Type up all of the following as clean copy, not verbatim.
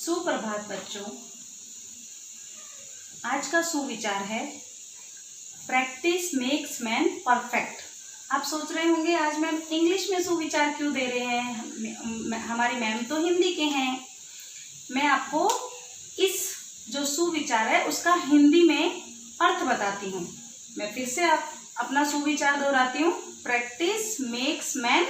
सुप्रभात बच्चों। आज का सुविचार है प्रैक्टिस मेक्स मैन परफेक्ट। आप सोच रहे होंगे आज मैम इंग्लिश में सुविचार क्यों दे रहे हैं, हमारी मैम तो हिंदी के हैं। मैं आपको इस जो सुविचार है उसका हिंदी में अर्थ बताती हूँ। मैं फिर से अपना सुविचार दोहराती हूँ, प्रैक्टिस मेक्स मैन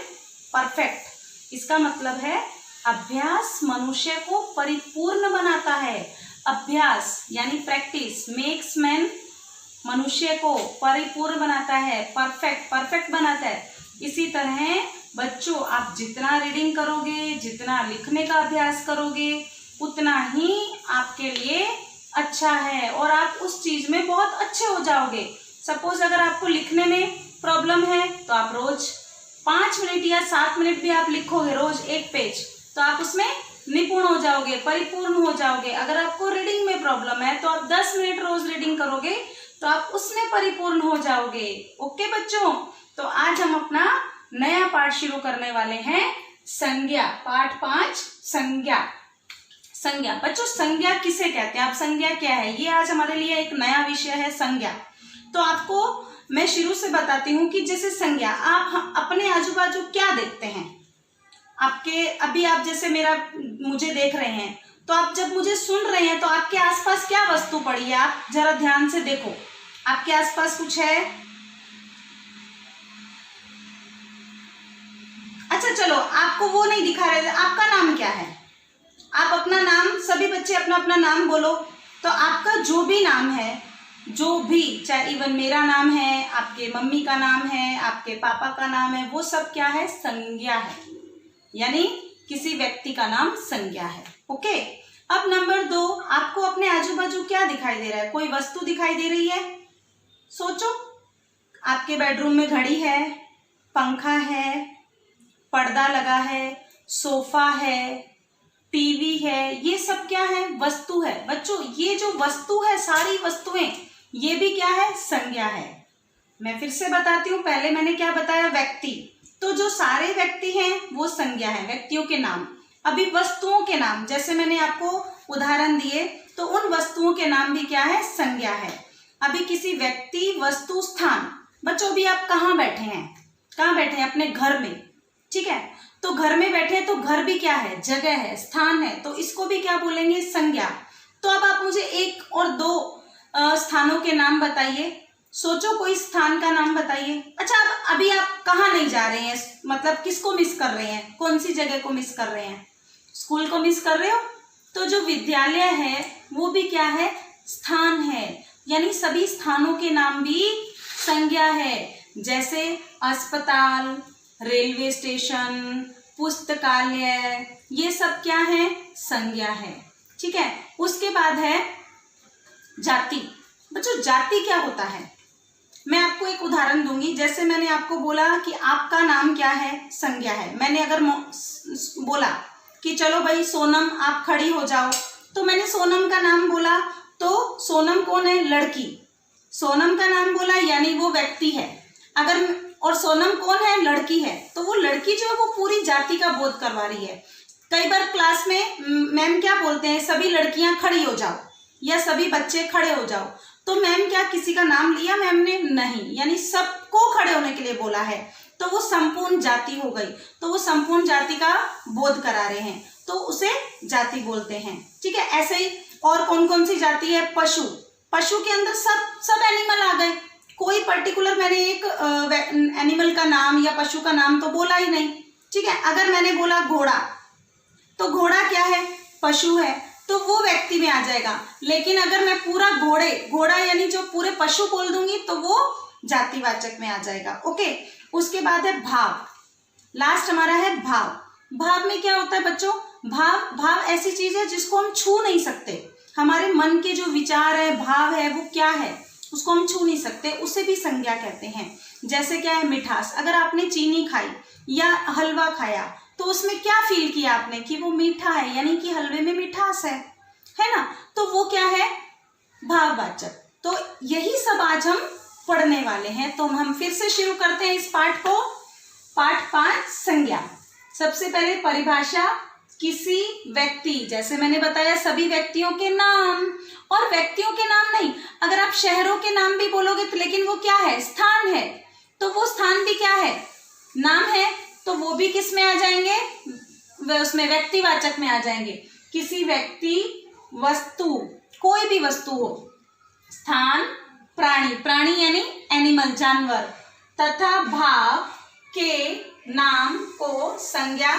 परफेक्ट। इसका मतलब है अभ्यास मनुष्य को परिपूर्ण बनाता है। अभ्यास यानी प्रैक्टिस मेक्स मैन मनुष्य को परिपूर्ण बनाता है, परफेक्ट बनाता है। इसी तरह बच्चों आप जितना रीडिंग करोगे, जितना लिखने का अभ्यास करोगे, उतना ही आपके लिए अच्छा है और आप उस चीज में बहुत अच्छे हो जाओगे। सपोज अगर आपको लिखने में प्रॉब्लम है तो आप रोज 5 मिनट या 7 मिनट भी आप लिखोगे रोज एक पेज, तो आप उसमें निपुण हो जाओगे, परिपूर्ण हो जाओगे। अगर आपको रीडिंग में प्रॉब्लम है तो आप 10 मिनट रोज रीडिंग करोगे तो आप उसमें परिपूर्ण हो जाओगे। ओके बच्चों, तो आज हम अपना नया पाठ शुरू करने वाले हैं, संज्ञा। पाठ 5 संज्ञा। बच्चों संज्ञा किसे कहते हैं, आप संज्ञा क्या है, ये आज हमारे लिए एक नया विषय है संज्ञा। तो आपको मैं शुरू से बताती हूँ कि जैसे संज्ञा, आप अपने आजू बाजू क्या देखते हैं। आपके अभी आप जैसे मुझे देख रहे हैं, तो आप जब मुझे सुन रहे हैं तो आपके आसपास क्या वस्तु पड़ी है, आप जरा ध्यान से देखो। आपके आसपास कुछ है? अच्छा चलो, आपको वो नहीं दिखा रहे थे, आपका नाम क्या है? आप अपना नाम, सभी बच्चे अपना अपना नाम बोलो। तो आपका जो भी नाम है, जो भी, चाहे इवन मेरा नाम है, आपके मम्मी का नाम है, आपके पापा का नाम है, वो सब क्या है? संज्ञा है। यानी किसी व्यक्ति का नाम संज्ञा है। ओके, अब नंबर 2, आपको अपने आजू बाजू क्या दिखाई दे रहा है? कोई वस्तु दिखाई दे रही है? सोचो। आपके बेडरूम में घड़ी है, पंखा है, पर्दा लगा है, सोफा है, टीवी है, ये सब क्या है? वस्तु है। बच्चों ये जो वस्तु है, सारी वस्तुएं, ये भी क्या है? संज्ञा है। मैं फिर से बताती हूँ, पहले मैंने क्या बताया? व्यक्ति। तो जो सारे व्यक्ति हैं वो संज्ञा है, व्यक्तियों के नाम। अभी वस्तुओं के नाम, जैसे मैंने आपको उदाहरण दिए, तो उन वस्तुओं के नाम भी क्या है? संज्ञा है। अभी किसी व्यक्ति, वस्तु, स्थान, बच्चों भी आप कहाँ बैठे हैं? कहाँ बैठे हैं? अपने घर में, ठीक है। तो घर में बैठे, तो घर भी क्या है? जगह है, स्थान है, तो इसको भी क्या बोलेंगे? संज्ञा। तो अब आप मुझे 1 और 2 स्थानों के नाम बताइए। सोचो, कोई स्थान का नाम बताइए। अच्छा, अब अभी आप कहाँ नहीं जा रहे हैं, मतलब किसको मिस कर रहे हैं? कौन सी जगह को मिस कर रहे हैं? स्कूल को मिस कर रहे हो? तो जो विद्यालय है वो भी क्या है? स्थान है। यानी सभी स्थानों के नाम भी संज्ञा है। जैसे अस्पताल, रेलवे स्टेशन, पुस्तकालय, ये सब क्या है? संज्ञा है। ठीक है। उसके बाद है जाति। बच्चों जाति क्या होता है? मैं आपको एक उदाहरण दूंगी। जैसे मैंने आपको बोला कि आपका नाम क्या है? संज्ञा है। मैंने अगर बोला कि चलो भाई सोनम आप खड़ी हो जाओ, तो मैंने सोनम का नाम बोला, तो सोनम कौन है? लड़की। सोनम का नाम बोला यानी वो व्यक्ति है। अगर और सोनम कौन है? लड़की है। तो वो लड़की जो है वो पूरी जाति का बोध करवा रही है। कई बार क्लास में मैम क्या बोलते हैं? सभी लड़कियां खड़ी हो जाओ या सभी बच्चे खड़े हो जाओ। तो मैम क्या किसी का नाम लिया मैम ने? नहीं, यानी सबको खड़े होने के लिए बोला है। तो वो संपूर्ण जाति हो गई। तो वो संपूर्ण जाति का बोध करा रहे हैं, तो उसे जाति बोलते हैं। ठीक है। ऐसे ही और कौन कौन सी जाति है? पशु। पशु के अंदर सब एनिमल आ गए। कोई पर्टिकुलर मैंने एक एनिमल का नाम या पशु का नाम तो बोला ही नहीं। ठीक है। अगर मैंने बोला घोड़ा, तो घोड़ा क्या है? पशु है, तो वो व्यक्ति में आ जाएगा। लेकिन अगर मैं पूरा घोड़ा यानी जो पूरे पशु बोल दूंगी तो वो जातिवाचक में आ जाएगा। ओके। उसके बाद है भाव। लास्ट हमारा है भाव। भाव में क्या होता है बच्चों? भाव ऐसी चीज है जिसको हम छू नहीं सकते। हमारे मन के जो विचार है, भाव है, वो क्या है? उसको हम छू नहीं सकते, उसे भी संज्ञा कहते हैं। जैसे क्या है? मिठास। अगर आपने चीनी खाई या हलवा खाया तो उसमें क्या फील किया आपने? कि वो मीठा है, यानी कि हलवे में मिठास है ना? तो वो क्या है? भाववाचक। तो यही सब आज हम पढ़ने वाले हैं। तो हम फिर से शुरू करते हैं इस पाठ को। पाठ 5 संज्ञा। सबसे पहले परिभाषा, किसी व्यक्ति, जैसे मैंने बताया सभी व्यक्तियों के नाम, और व्यक्तियों के नाम नहीं, अगर आप शहरों के नाम भी बोलोगे तो लेकिन वो क्या है, स्थान है, तो वो स्थान भी क्या है, नाम है, तो वो भी किस में आ जाएंगे, उसमें व्यक्तिवाचक में आ जाएंगे। किसी व्यक्ति, वस्तु, कोई भी वस्तु हो, स्थान, प्राणी, प्राणी यानी एनिमल, जानवर, तथा भाव के नाम को संज्ञा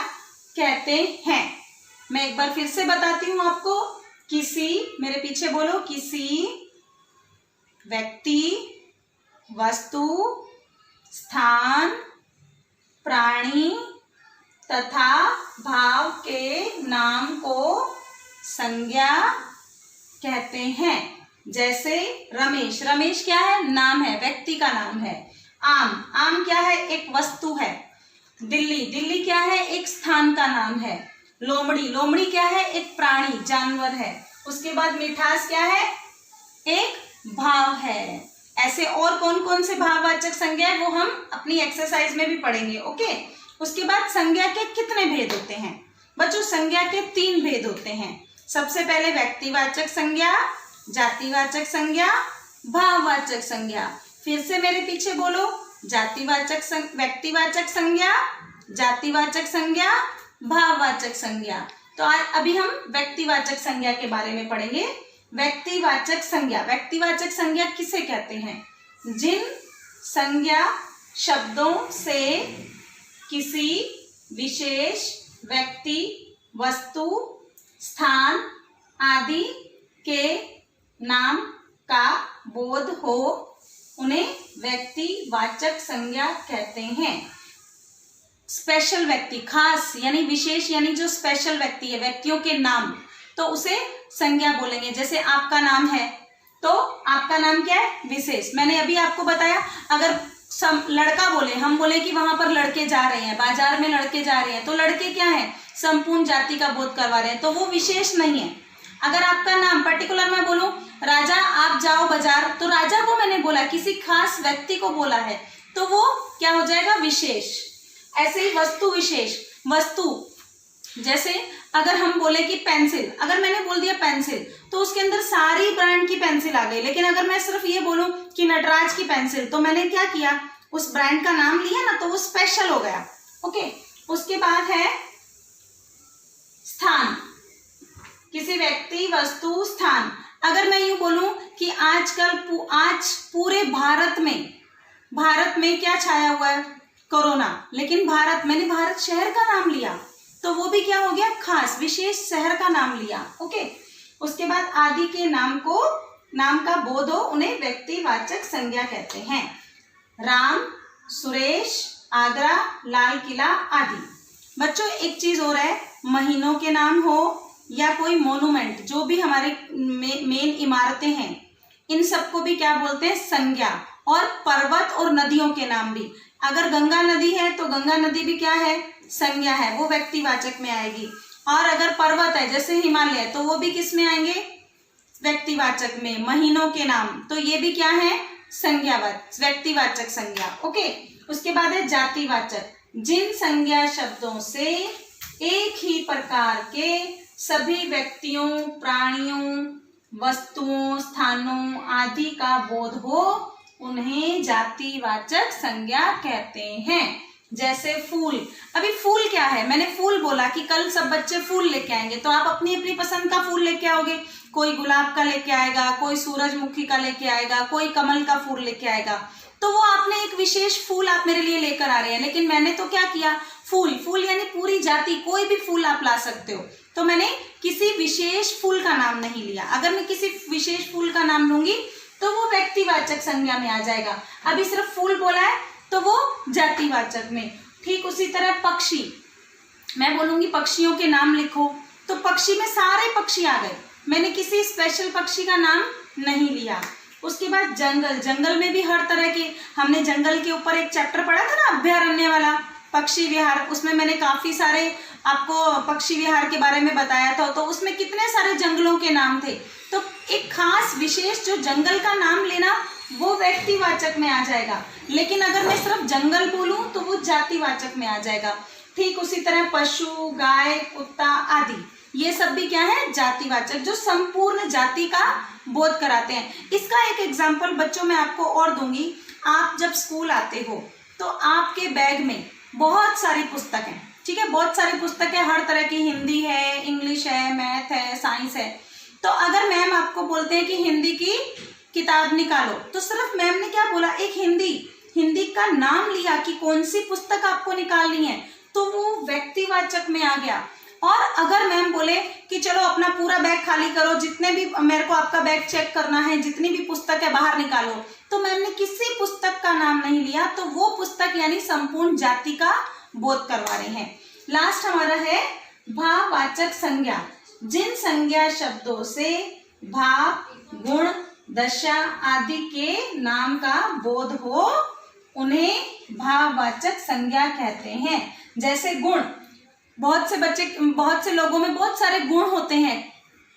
कहते हैं। मैं एक बार फिर से बताती हूं आपको, किसी, मेरे पीछे बोलो, किसी व्यक्ति, वस्तु, स्थान, प्राणी तथा भाव के नाम को संज्ञा कहते हैं। जैसे रमेश, रमेश क्या है, नाम है, व्यक्ति का नाम है। आम, आम क्या है, एक वस्तु है। दिल्ली, दिल्ली क्या है, एक स्थान का नाम है। लोमड़ी, लोमड़ी क्या है, एक प्राणी, जानवर है। उसके बाद मिठास क्या है, एक भाव है। ऐसे और कौन कौन से भाववाचक संज्ञा है वो हम अपनी एक्सरसाइज में भी पढ़ेंगे, ओके। उसके बाद संज्ञा के कितने भेद होते हैं बच्चों, संज्ञा के 3 भेद होते हैं। सबसे पहले व्यक्तिवाचक संज्ञा, जातिवाचक संज्ञा, भाववाचक संज्ञा। फिर से मेरे पीछे बोलो, जातिवाचक, व्यक्तिवाचक संज्ञा, जातिवाचक संज्ञा, भाववाचक संज्ञा। तो आज अभी हम व्यक्तिवाचक संज्ञा के बारे में पढ़ेंगे। व्यक्तिवाचक संज्ञा, व्यक्तिवाचक संज्ञा किसे कहते हैं, जिन संज्ञा शब्दों से किसी विशेष व्यक्ति, वस्तु, स्थान आदि के नाम का बोध हो, उन्हें व्यक्तिवाचक संज्ञा कहते हैं। स्पेशल व्यक्ति, खास यानी विशेष, यानी जो स्पेशल व्यक्ति है, व्यक्तियों के नाम, तो उसे संज्ञा बोलेंगे। जैसे आपका नाम है, तो आपका नाम क्या है, विशेष। मैंने अभी आपको बताया, अगर लड़का बोले, हम बोले कि वहां पर लड़के जा रहे हैं, बाजार में लड़के जा रहे हैं, तो लड़के क्या है, संपूर्ण जाति का बोध करवा रहे हैं, तो वो विशेष नहीं है। अगर आपका नाम पर्टिकुलर मैं बोलूं, राजा आप जाओ बाजार, तो राजा को मैंने बोला, किसी खास व्यक्ति को बोला है, तो वो क्या हो जाएगा, विशेष। ऐसे ही वस्तु विशेष, वस्तु जैसे अगर हम बोले कि पेंसिल, अगर मैंने बोल दिया पेंसिल, तो उसके अंदर सारी ब्रांड की पेंसिल आ गई। लेकिन अगर मैं सिर्फ ये बोलूं कि नटराज की पेंसिल, तो मैंने क्या किया, उस ब्रांड का नाम लिया ना, तो वो स्पेशल हो गया, ओके। उसके बाद है स्थान, किसी व्यक्ति, वस्तु, स्थान। अगर मैं यूं बोलूं कि आजकल आज पूरे भारत में क्या छाया हुआ है, कोरोना, लेकिन भारत, मैंने भारत शहर का नाम लिया, तो वो भी क्या हो गया, खास, विशेष शहर का नाम लिया, ओके। उसके बाद आदि के नाम को, नाम का बोध हो, उन्हें व्यक्तिवाचक संज्ञा कहते हैं। राम, सुरेश, आगरा, लाल किला आदि। बच्चों एक चीज और है, महीनों के नाम हो या कोई मोनूमेंट, जो भी हमारे मेन इमारतें हैं, इन सबको भी क्या बोलते हैं, संज्ञा। और पर्वत और नदियों के नाम भी, अगर गंगा नदी है तो गंगा नदी भी क्या है, संज्ञा है, वो व्यक्तिवाचक में आएगी। और अगर पर्वत है जैसे हिमालय, तो वो भी किस में आएंगे, व्यक्तिवाचक में। महीनों के नाम, तो ये भी क्या है, संज्ञावाचक, व्यक्तिवाचक संज्ञा, ओके। उसके बाद है जातिवाचक, जिन संज्ञा शब्दों से एक ही प्रकार के सभी व्यक्तियों, प्राणियों, वस्तुओं, स्थानों आदि का बोध हो, उन्हें जातिवाचक संज्ञा कहते हैं। जैसे फूल, अभी फूल क्या है, मैंने फूल बोला कि कल सब बच्चे फूल लेके आएंगे, तो आप अपनी अपनी पसंद का फूल लेके आओगे। कोई गुलाब का लेके आएगा, कोई सूरजमुखी का लेके आएगा, कोई कमल का फूल लेके आएगा, तो वो आपने एक विशेष फूल आप मेरे लिए लेकर आ रहे हैं। लेकिन मैंने तो क्या किया, फूल, फूल यानी पूरी जाति, कोई भी फूल आप ला सकते हो, तो मैंने किसी विशेष फूल का नाम नहीं लिया। अगर मैं किसी विशेष फूल का नाम लूंगी तो वो व्यक्तिवाचक संज्ञा में आ जाएगा। अभी सिर्फ फूल बोला है तो वो जातिवाचक में। ठीक उसी तरह पक्षी, मैं बोलूंगी पक्षियों के नाम लिखो, तो पक्षी में सारे पक्षी आ गए, मैंने किसी स्पेशल पक्षी का नाम नहीं लिया। उसके बाद जंगल, जंगल में भी हर तरह के, हमने जंगल के ऊपर एक चैप्टर पढ़ा था ना, अभयारण्य वाला, पक्षी विहार, उसमें मैंने काफी सारे आपको पक्षी विहार के बारे में बताया था, तो उसमें कितने सारे जंगलों के नाम थे। तो एक खास विशेष जो जंगल का नाम लेना वो व्यक्तिवाचक में आ जाएगा, लेकिन अगर मैं सिर्फ जंगल बोलूं तो वो जातिवाचक में आ जाएगा। ठीक उसी तरह पशु, गाय, कुत्ता आदि, ये सब भी क्या है, जातिवाचक, जो संपूर्ण जाति का बोध कराते हैं। इसका एक एग्जाम्पल बच्चों मैं आपको और दूंगी। आप जब स्कूल आते हो तो आपके बैग में बहुत सारी पुस्तक हैं, ठीक है, बहुत सारी पुस्तकें हर तरह की, हिंदी है, इंग्लिश है, मैथ है, साइंस है। तो अगर मैम आपको बोलते हैं कि हिंदी की किताब निकालो, तो सिर्फ मैम ने क्या बोला, एक हिंदी का नाम लिया कि कौन सी पुस्तक आपको निकालनी है, तो वो व्यक्तिवाचक में आ गया। और अगर मैम बोले कि चलो अपना पूरा बैग खाली करो, जितने भी, मेरे को आपका बैग चेक करना है, जितनी भी पुस्तक है बाहर निकालो, तो मैम ने किसी पुस्तक का नाम नहीं लिया, तो वो पुस्तक यानी संपूर्ण जाति का बोध करवा रहे हैं। लास्ट हमारा है भाववाचक संज्ञा। जिन संज्ञा शब्दों से भाव, गुण, दशा आदि के नाम का बोध हो उन्हें भाववाचक संज्ञा कहते हैं। जैसे गुण, बहुत से लोगों में बहुत सारे गुण होते हैं,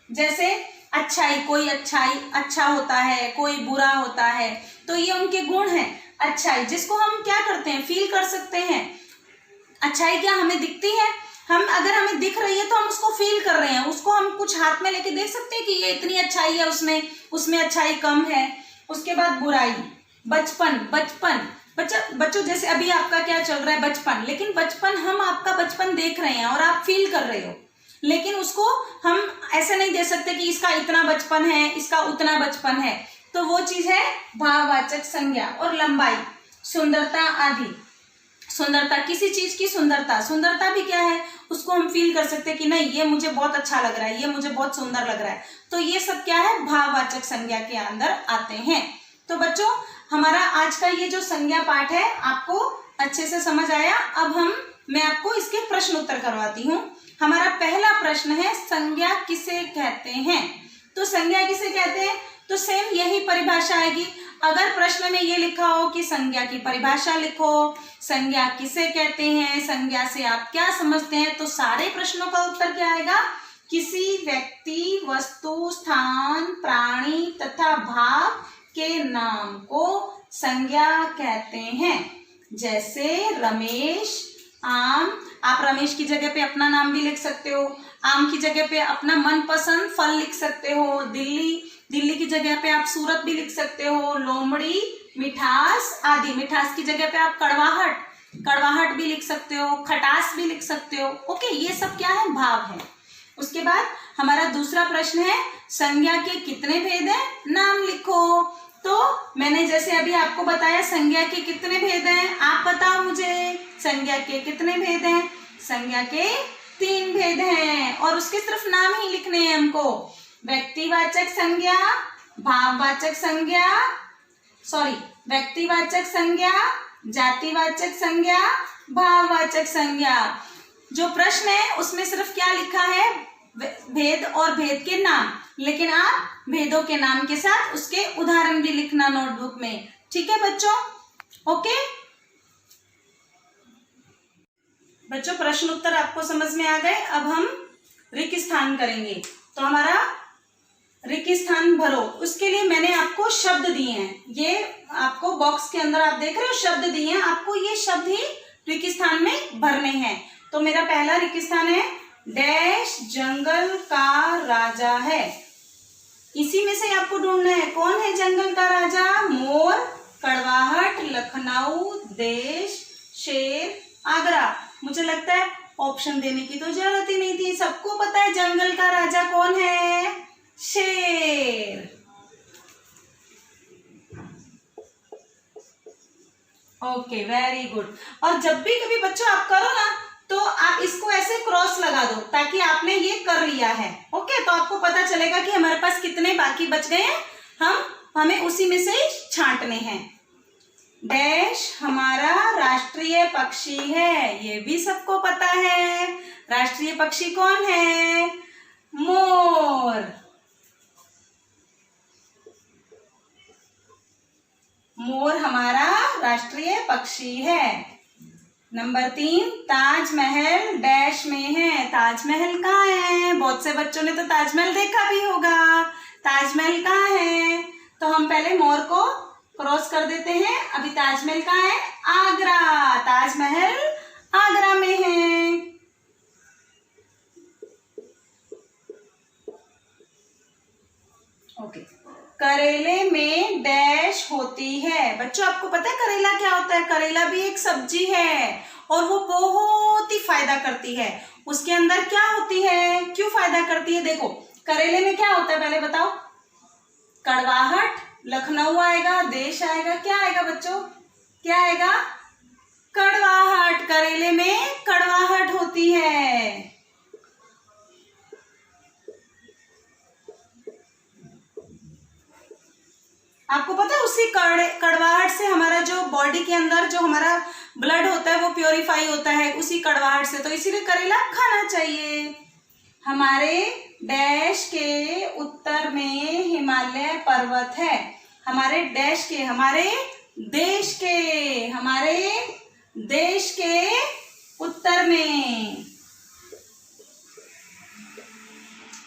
जैसे अच्छाई, कोई अच्छाई अच्छा होता है, कोई बुरा होता है, तो ये उनके गुण हैं। अच्छाई जिसको हम क्या करते हैं, फील कर सकते हैं। अच्छाई क्या हमें दिखती है, हम अगर हमें दिख रही है तो हम उसको फील कर रहे हैं, उसको हम कुछ हाथ में लेके देख सकते हैं कि ये इतनी अच्छाई है, उसमें अच्छाई कम है। उसके बाद बुराई, बचपन बच्चों जैसे अभी आपका क्या चल रहा है, बचपन, लेकिन बचपन, हम आपका बचपन देख रहे हैं और आप फील कर रहे हो, लेकिन उसको हम ऐसे नहीं दे सकते कि इसका इतना बचपन है, इसका उतना बचपन है, तो वो चीज है भाववाचक संज्ञा। और लंबाई, सुंदरता आदि, सुंदरता, किसी चीज की सुंदरता भी क्या है, उसको हम फील कर सकते हैं कि नहीं ये मुझे बहुत अच्छा लग रहा है, ये मुझे बहुत सुंदर लग रहा है, तो ये सब क्या है, भाववाचक संज्ञा के अंदर आते हैं। तो बच्चों हमारा आज का ये जो संज्ञा पाठ है आपको अच्छे से समझ आया। अब मैं आपको इसके प्रश्न उत्तर करवाती हूँ। हमारा पहला प्रश्न है, संज्ञा किसे कहते हैं। तो संज्ञा किसे कहते हैं, तो सेम यही परिभाषा आएगी। अगर प्रश्न में ये लिखा हो कि संज्ञा की परिभाषा लिखो, संज्ञा किसे कहते हैं, संज्ञा से आप क्या समझते हैं, तो सारे प्रश्नों का उत्तर क्या आएगा, किसी व्यक्ति, वस्तु, स्थान, प्राणी तथा भाव के नाम को संज्ञा कहते हैं। जैसे रमेश, आम, आप रमेश की जगह पे अपना नाम भी लिख सकते हो, आम की जगह पे अपना मनपसंद फल लिख सकते हो, दिल्ली की जगह पे आप सूरत भी लिख सकते हो, लोमड़ी, मिठास आदि, मिठास की जगह पे आप कड़वाहट भी लिख सकते हो, खटास भी लिख सकते हो। ओके, ये सब क्या है, भाव है। उसके बाद हमारा दूसरा प्रश्न है, संज्ञा के कितने भेद हैं, नाम लिखो। तो मैंने जैसे अभी आपको बताया संज्ञा के कितने भेद हैं, आप बताओ मुझे, संज्ञा के कितने भेद हैं, संज्ञा के 3 भेद हैं, और उसके सिर्फ नाम ही लिखने हैं हमको। व्यक्तिवाचक संज्ञा, भाववाचक संज्ञा, व्यक्तिवाचक संज्ञा, जातिवाचक संज्ञा, भाववाचक संज्ञा। जो प्रश्न है उसमें सिर्फ क्या लिखा है, भेद और भेद के नाम, लेकिन आप भेदों के नाम के साथ उसके उदाहरण भी लिखना नोटबुक में। ठीक है बच्चों, ओके बच्चों, प्रश्न उत्तर आपको समझ में आ गए। अब हम रिक्त स्थान करेंगे। तो हमारा रिक्त स्थान भरो, उसके लिए मैंने आपको शब्द दिए हैं, ये आपको बॉक्स के अंदर आप देख रहे हो शब्द दिए हैं, आपको ये शब्द ही रिक्त स्थान में भरने हैं। तो मेरा पहला रिक्त स्थान है, डैश जंगल का राजा है। इसी में से आपको ढूंढना है कौन है जंगल का राजा, मोर, कड़वाहट, लखनऊ, देश, शेर, आगरा। मुझे लगता है ऑप्शन देने की तो जरूरत ही नहीं थी, सबको पता है जंगल का राजा कौन है, शेर। Okay, very good. और जब भी कभी बच्चों आप करो ना, तो आप इसको ऐसे क्रॉस लगा दो ताकि आपने ये कर लिया है। ओके, तो आपको पता चलेगा कि हमारे पास कितने बाकी बच गए हैं, हमें उसी में से छांटने हैं। डैश हमारा राष्ट्रीय पक्षी है, ये भी सबको पता है। राष्ट्रीय पक्षी कौन है, मोर। मोर हमारा राष्ट्रीय पक्षी है। नंबर 3, ताजमहल डैश में है। ताजमहल कहाँ है, बहुत से बच्चों ने तो ताजमहल देखा भी होगा। ताजमहल कहाँ है, तो हम पहले मोर को क्रॉस कर देते हैं। अभी ताजमहल कहाँ है, आगरा। ताजमहल आगरा में है। करेले में डैश होती है। बच्चों आपको पता है करेला क्या होता है? करेला भी एक सब्जी है और वो बहुत ही फायदा करती है। उसके अंदर क्या होती है, क्यों फायदा करती है? देखो करेले में क्या होता है पहले बताओ। कड़वाहट, लखनऊ आएगा, देश आएगा, क्या आएगा बच्चों? क्या आएगा? कड़वाहट। करेले में कड़वाहट होती है। आपको पता है उसी कड़वाहट से हमारा जो बॉडी के अंदर जो हमारा ब्लड होता है वो प्योरीफाई होता है उसी कड़वाहट से, तो इसीलिए करेला खाना चाहिए। हमारे देश के उत्तर में हिमालय पर्वत है। हमारे देश के, हमारे देश के उत्तर में,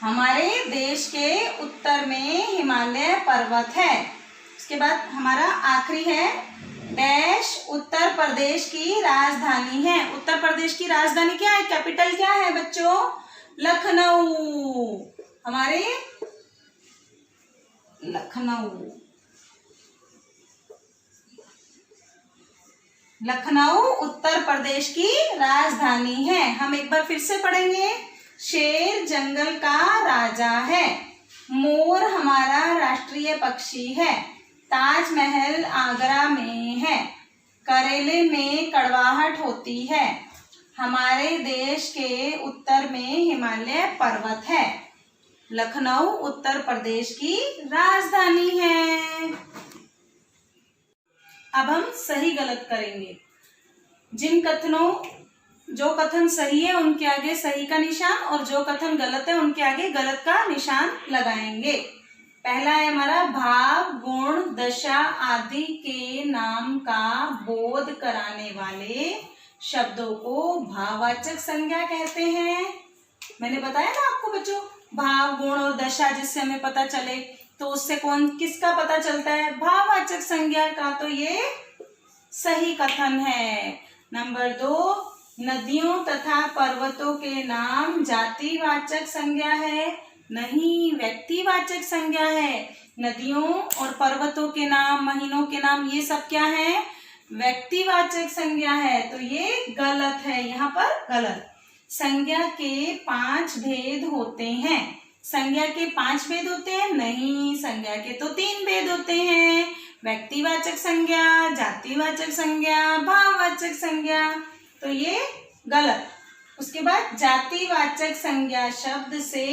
हमारे देश के उत्तर में हिमालय पर्वत है। उसके बाद हमारा आखिरी है देश उत्तर प्रदेश की राजधानी है। उत्तर प्रदेश की राजधानी क्या है? कैपिटल क्या है बच्चों? लखनऊ। हमारे लखनऊ उत्तर प्रदेश की राजधानी है। हम एक बार फिर से पढ़ेंगे। शेर जंगल का राजा है। मोर हमारा राष्ट्रीय पक्षी है। ताजमहल आगरा में है। करेले में कड़वाहट होती है। हमारे देश के उत्तर में हिमालय पर्वत है। लखनऊ उत्तर प्रदेश की राजधानी है। अब हम सही गलत करेंगे। जो कथन सही है उनके आगे सही का निशान और जो कथन गलत है उनके आगे गलत का निशान लगाएंगे। पहला है हमारा भाव, गुण, दशा आदि के नाम का बोध कराने वाले शब्दों को भाववाचक संज्ञा कहते हैं। मैंने बताया ना आपको बच्चों, भाव, गुण और दशा जिससे हमें पता चले, तो उससे किसका पता चलता है? भाववाचक संज्ञा का। तो ये सही कथन है। नंबर 2, नदियों तथा पर्वतों के नाम जातिवाचक संज्ञा है? नहीं, व्यक्तिवाचक संज्ञा है। नदियों और पर्वतों के नाम, महीनों के नाम, ये सब क्या है? व्यक्तिवाचक संज्ञा है। तो ये गलत है, यहाँ पर गलत। संज्ञा के 5 भेद होते हैं। संज्ञा के 5 भेद होते हैं? नहीं, संज्ञा के तो 3 भेद होते हैं। व्यक्तिवाचक संज्ञा, जातिवाचक संज्ञा, भाववाचक संज्ञा। तो ये गलत। उसके बाद जातिवाचक संज्ञा शब्द से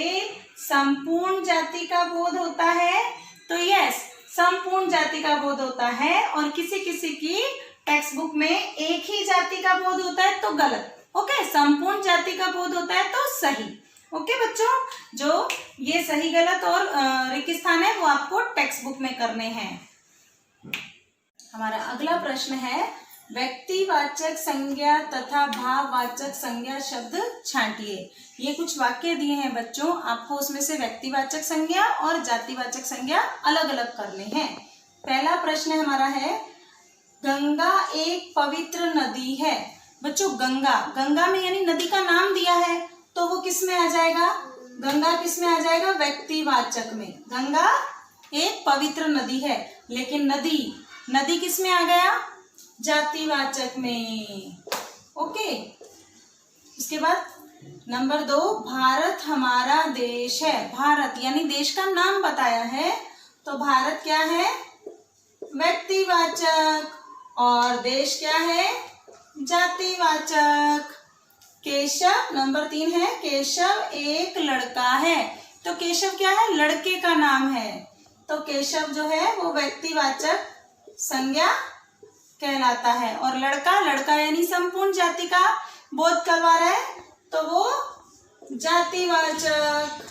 संपूर्ण जाति का बोध होता है। तो यस, संपूर्ण जाति का बोध होता है। और किसी किसी की टेक्स्ट बुक में एक ही जाति का बोध होता है, तो गलत। ओके, संपूर्ण जाति का बोध होता है तो सही। ओके बच्चों, जो ये सही गलत और रिक्त स्थान है वो आपको टेक्स्ट बुक में करने हैं। हमारा अगला प्रश्न है, व्यक्तिवाचक संज्ञा तथा भाववाचक संज्ञा शब्द छांटिए। ये कुछ वाक्य दिए हैं बच्चों, आपको उसमें से व्यक्तिवाचक संज्ञा और जातिवाचक संज्ञा अलग अलग करने हैं। पहला प्रश्न हमारा है, गंगा एक पवित्र नदी है। बच्चों गंगा में यानी नदी का नाम दिया है, तो वो किस में आ जाएगा? गंगा किस में आ जाएगा? व्यक्तिवाचक में। गंगा एक पवित्र नदी है, लेकिन नदी किस में आ गया? जातिवाचक में। ओके, इसके बाद नंबर 2, भारत हमारा देश है। भारत यानी देश का नाम बताया है, तो भारत क्या है? व्यक्तिवाचक। और देश क्या है? जातिवाचक। केशव नंबर 3 है, केशव एक लड़का है। तो केशव क्या है? लड़के का नाम है, तो केशव जो है वो व्यक्तिवाचक संज्ञा कहलाता है। और लड़का यानी संपूर्ण जाति का बोध करवा रहा है, तो वो जातिवाचक।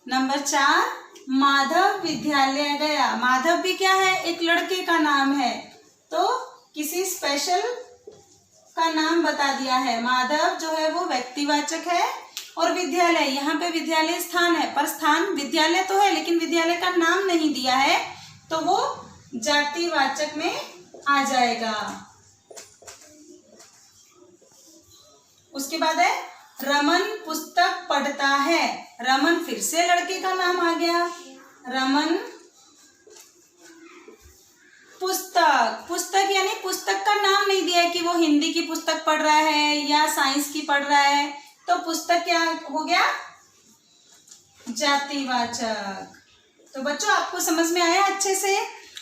नंबर 4, माधव विद्यालय गया। माधव भी क्या है? एक लड़के का नाम है, तो किसी स्पेशल का नाम बता दिया है। माधव जो है वो व्यक्तिवाचक है। और विद्यालय, यहाँ पे विद्यालय स्थान है, पर स्थान विद्यालय तो है लेकिन विद्यालय का नाम नहीं दिया है, तो वो जातिवाचक में आ जाएगा। उसके बाद है, रमन पुस्तक पढ़ता है। रमन फिर से लड़के का नाम आ गया, रमन पुस्तक। पुस्तक यानी पुस्तक का नाम नहीं दिया है कि वो हिंदी की पुस्तक पढ़ रहा है या साइंस की पढ़ रहा है, तो पुस्तक क्या हो गया, जातिवाचक। तो बच्चों आपको समझ में आया अच्छे से।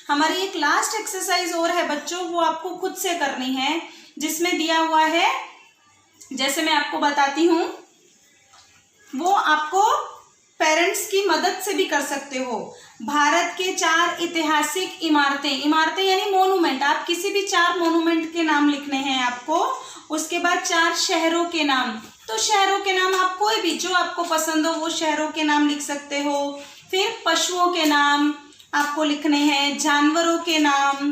हमारी एक लास्ट एक्सरसाइज और है बच्चों, वो आपको खुद से करनी है, जिसमें दिया हुआ है, जैसे मैं आपको बताती हूँ, वो आपको पेरेंट्स की मदद से भी कर सकते हो। भारत के 4 ऐतिहासिक इमारतें, इमारतें यानी मोनूमेंट, आप किसी भी 4 मोनूमेंट के नाम लिखने हैं आपको। उसके बाद 4 शहरों के नाम, तो शहरों के नाम आप कोई भी जो आपको पसंद हो वो शहरों के नाम लिख सकते हो। फिर पशुओं के नाम आपको लिखने हैं, जानवरों के नाम,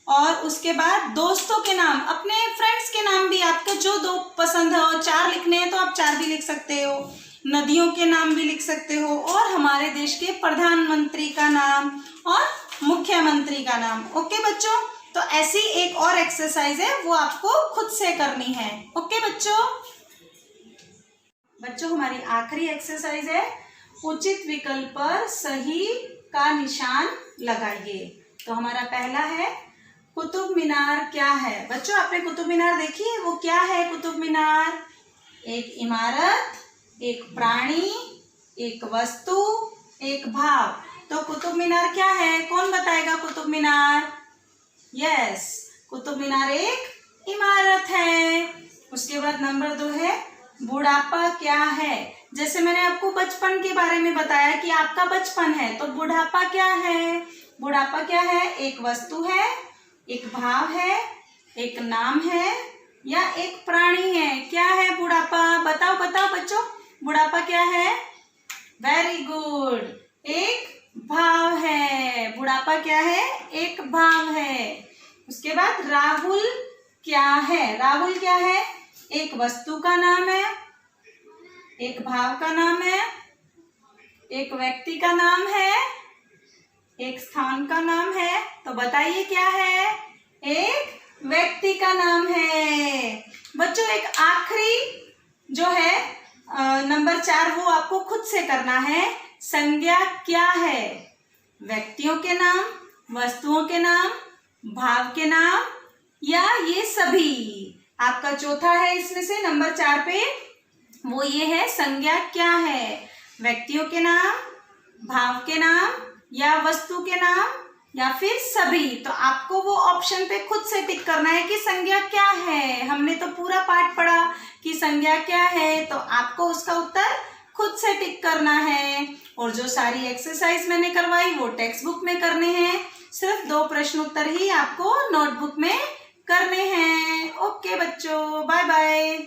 और उसके बाद दोस्तों के नाम, अपने फ्रेंड्स के नाम भी आपके जो दो पसंद हो, 4 लिखने हैं तो आप 4 भी लिख सकते हो। नदियों के नाम भी लिख सकते हो, और हमारे देश के प्रधानमंत्री का नाम और मुख्यमंत्री का नाम। ओके बच्चों, तो ऐसी एक और एक्सरसाइज है, वो आपको खुद से करनी है। ओके बच्चों, हमारी आखिरी एक्सरसाइज है, उचित विकल्प पर सही का निशान लगाइए। तो हमारा पहला है, कुतुब मीनार क्या है। बच्चों आपने कुतुब मीनार देखी है, वो क्या है कुतुब मीनार? एक इमारत, एक प्राणी, एक वस्तु, एक भाव। तो कुतुब मीनार क्या है, कौन बताएगा कुतुब मीनार? यस, कुतुब मीनार एक इमारत है। उसके बाद नंबर 2 है, बुढ़ापा क्या है। जैसे मैंने आपको बचपन के बारे में बताया कि आपका बचपन है, तो बुढ़ापा क्या है? बुढ़ापा क्या है? एक वस्तु है, एक भाव है, एक नाम है, या एक प्राणी है। क्या है बुढ़ापा? बताओ बताओ बच्चों, बुढ़ापा क्या है? वेरी गुड, एक भाव है। बुढ़ापा क्या है? एक भाव है। उसके बाद राहुल क्या है? राहुल क्या है? एक वस्तु का नाम है, एक भाव का नाम है, एक व्यक्ति का नाम है, एक स्थान का नाम है। तो बताइए क्या है? एक व्यक्ति का नाम है। बच्चों एक आखिरी जो है नंबर 4, वो आपको खुद से करना है। संज्ञा क्या है? व्यक्तियों के नाम, वस्तुओं के नाम, भाव के नाम, या ये सभी। आपका चौथा है इसमें से नंबर 4 पे, वो ये है, संज्ञा क्या है? व्यक्तियों के नाम, भाव के नाम, या वस्तु के नाम, या फिर सभी। तो आपको वो ऑप्शन पे खुद से टिक करना है कि संज्ञा क्या है। हमने तो पूरा पाठ पढ़ा कि संज्ञा क्या है, तो आपको उसका उत्तर खुद से टिक करना है। और जो सारी एक्सरसाइज मैंने करवाई वो टेक्स्ट बुक में करने हैं, सिर्फ 2 प्रश्न उत्तर ही आपको नोटबुक में करने हैं। ओके बच्चों, बाय बाय।